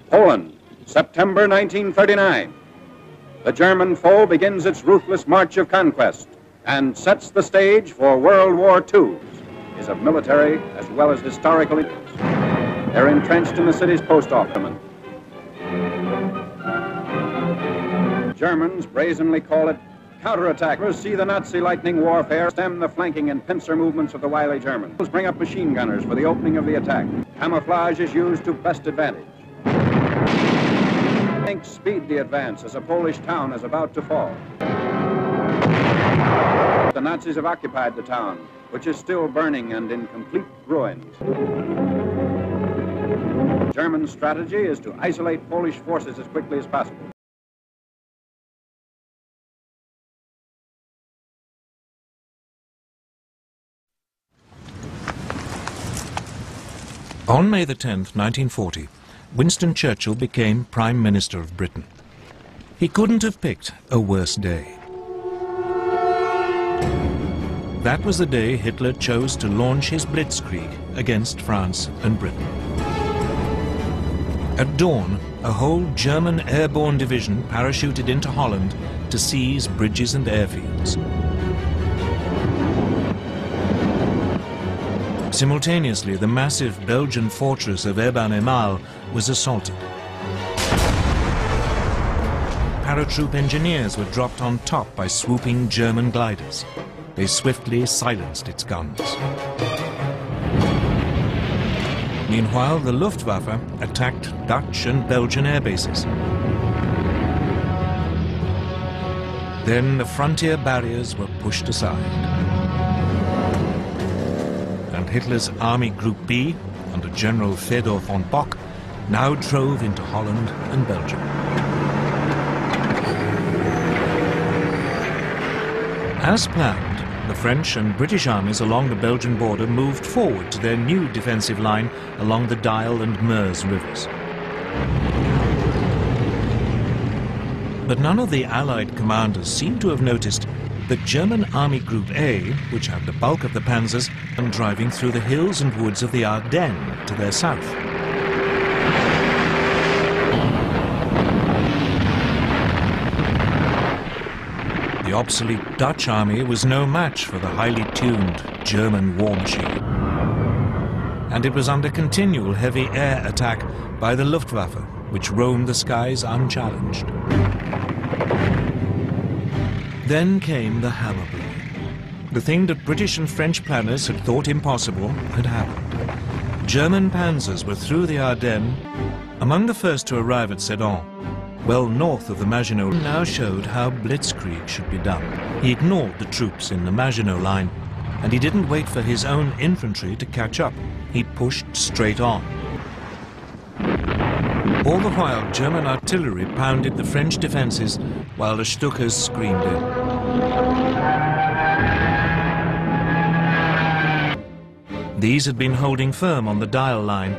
Poland, September 1939. The German foe begins its ruthless march of conquest and sets the stage for World War II. Is of military as well as historical interest. They're entrenched in the city's post office. Germans brazenly call it counterattackers. See the Nazi lightning warfare stem the flanking and pincer movements of the wily Germans. Bring up machine gunners for the opening of the attack. Camouflage is used to best advantage. Tanks speed the advance as a Polish town is about to fall. The Nazis have occupied the town, which is still burning and in complete ruins. German strategy is to isolate Polish forces as quickly as possible. On May the 10th, 1940, Winston Churchill became Prime Minister of Britain. He couldn't have picked a worse day. That was the day Hitler chose to launch his blitzkrieg against France and Britain. At dawn, a whole German airborne division parachuted into Holland to seize bridges and airfields. Simultaneously, the massive Belgian fortress of Eben-Emael was assaulted. Paratroop engineers were dropped on top by swooping German gliders. They swiftly silenced its guns. Meanwhile, the Luftwaffe attacked Dutch and Belgian air bases. Then the frontier barriers were pushed aside. And Hitler's Army Group B, under General Fedor von Bock, now drove into Holland and Belgium. As planned, the French and British armies along the Belgian border moved forward to their new defensive line along the Dyle and Meuse rivers. But none of the Allied commanders seemed to have noticed that German Army Group A, which had the bulk of the panzers, and driving through the hills and woods of the Ardennes to their south. The obsolete Dutch army was no match for the highly tuned German war machine. And it was under continual heavy air attack by the Luftwaffe, which roamed the skies unchallenged. Then came the hammer blow. The thing that British and French planners had thought impossible had happened. German panzers were through the Ardennes, among the first to arrive at Sedan, well north of the Maginot. Now showed how blitzkrieg should be done. He ignored the troops in the Maginot line, and he didn't wait for his own infantry to catch up. He pushed straight on. All the while, German artillery pounded the French defenses while the Stukas screamed in. These had been holding firm on the Dyle line,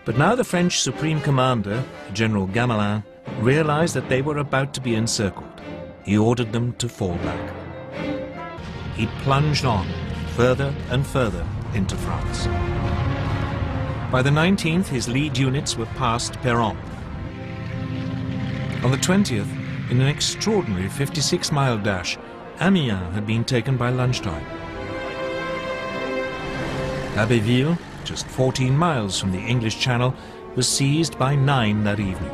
but now the French Supreme Commander, General Gamelin, realized that they were about to be encircled. He ordered them to fall back. He plunged on, further and further into France. By the 19th, his lead units were past Peronne. On the 20th, in an extraordinary 56-mile dash, Amiens had been taken by lunchtime. Abbeville, just 14 miles from the English Channel, was seized by 9 that evening.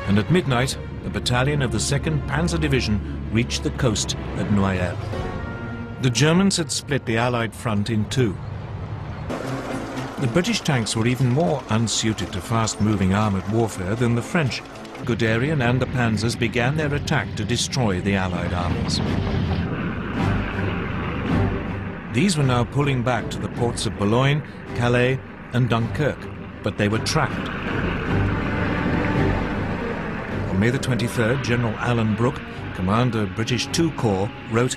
And at midnight, a battalion of the 2nd Panzer Division reached the coast at Noyelles. The Germans had split the Allied front in two. The British tanks were even more unsuited to fast-moving armoured warfare than the French. Guderian and the Panzers began their attack to destroy the Allied armies. These were now pulling back to the ports of Boulogne, Calais and Dunkirk, but they were trapped. On May the 23rd, General Alan Brooke, commander of British II Corps, wrote,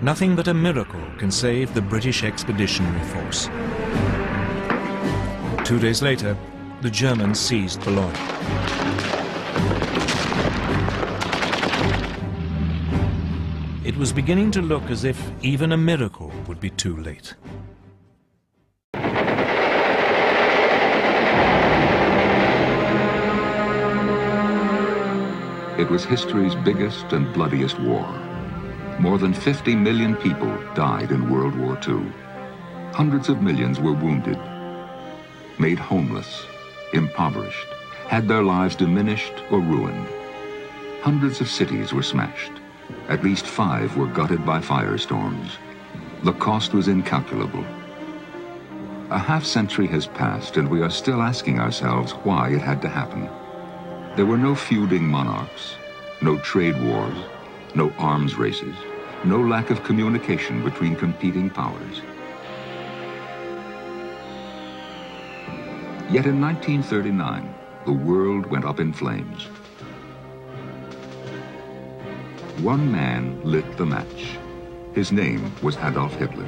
"Nothing but a miracle can save the British Expeditionary Force." 2 days later, the Germans seized Boulogne. It was beginning to look as if even a miracle would be too late. was history's biggest and bloodiest war. More than 50 million people died in World War II. Hundreds of millions were wounded, made homeless, impoverished, had their lives diminished or ruined. Hundreds of cities were smashed. At least 5 were gutted by firestorms. The cost was incalculable. A half-century has passed, and we are still asking ourselves why it had to happen. There were no feuding monarchs, no trade wars, no arms races, no lack of communication between competing powers. Yet in 1939, the world went up in flames. One man lit the match. His name was Adolf Hitler.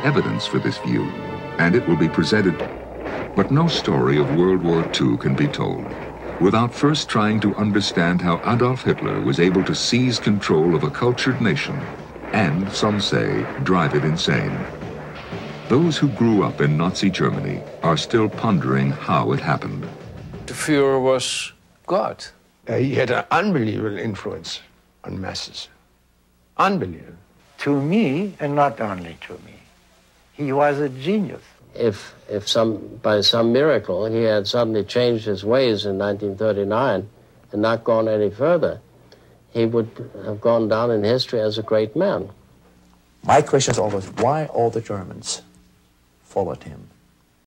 Evidence for this view, and it will be presented. But no story of World War II can be told without first trying to understand how Adolf Hitler was able to seize control of a cultured nation and, some say, drive it insane. Those who grew up in Nazi Germany are still pondering how it happened. The Führer was God. He had an unbelievable influence on masses. Unbelievable. To me, and not only to me, he was a genius. If by some miracle he had suddenly changed his ways in 1939 and not gone any further, he would have gone down in history as a great man. My question is always, why all the Germans followed him?